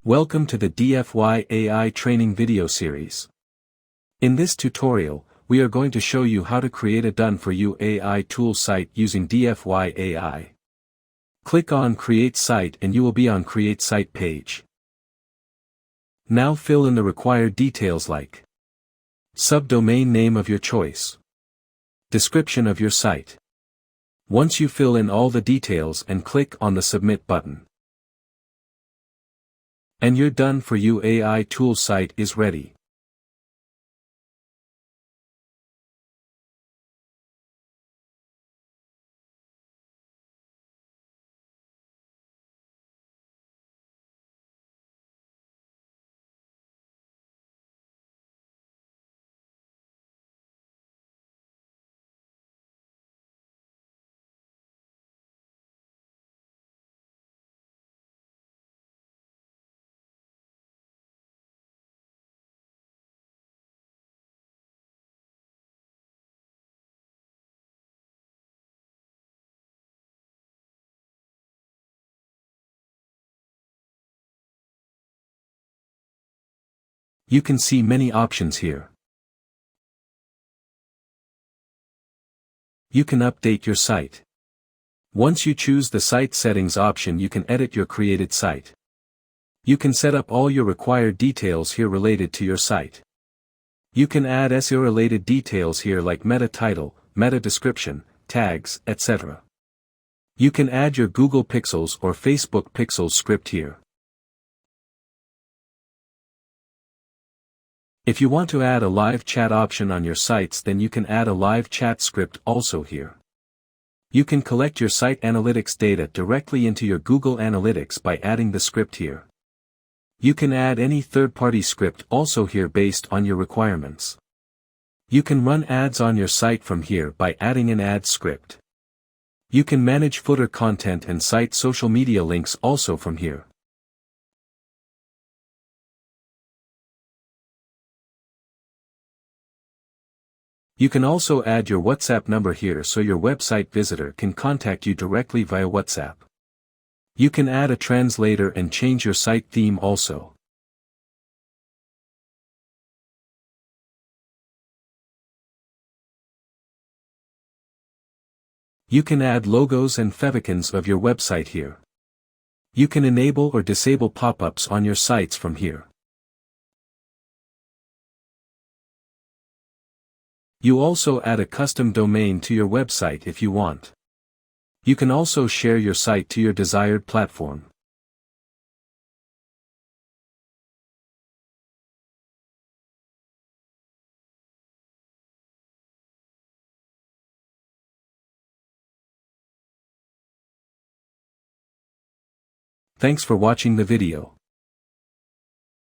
Welcome to the DFY AI training video series. In this tutorial, we are going to show you how to create a done-for-you AI tool site using DFY AI. Click on Create Site and you will be on Create Site page. Now fill in the required details like subdomain name of your choice, description of your site. Once you fill in all the details and click on the Submit button, and your done-for-you AI tool site is ready. You can see many options here. You can update your site. Once you choose the site settings option, you can edit your created site. You can set up all your required details here related to your site. You can add SEO related details here like meta title, meta description, tags, etc. You can add your Google Pixels or Facebook Pixels script here. If you want to add a live chat option on your sites, then you can add a live chat script also here. You can collect your site analytics data directly into your Google Analytics by adding the script here. You can add any third-party script also here based on your requirements. You can run ads on your site from here by adding an ad script. You can manage footer content and site social media links also from here. You can also add your WhatsApp number here so your website visitor can contact you directly via WhatsApp. You can add a translator and change your site theme also. You can add logos and favicons of your website here. You can enable or disable pop-ups on your sites from here. You also add a custom domain to your website if you want. You can also share your site to your desired platform. Thanks for watching the video.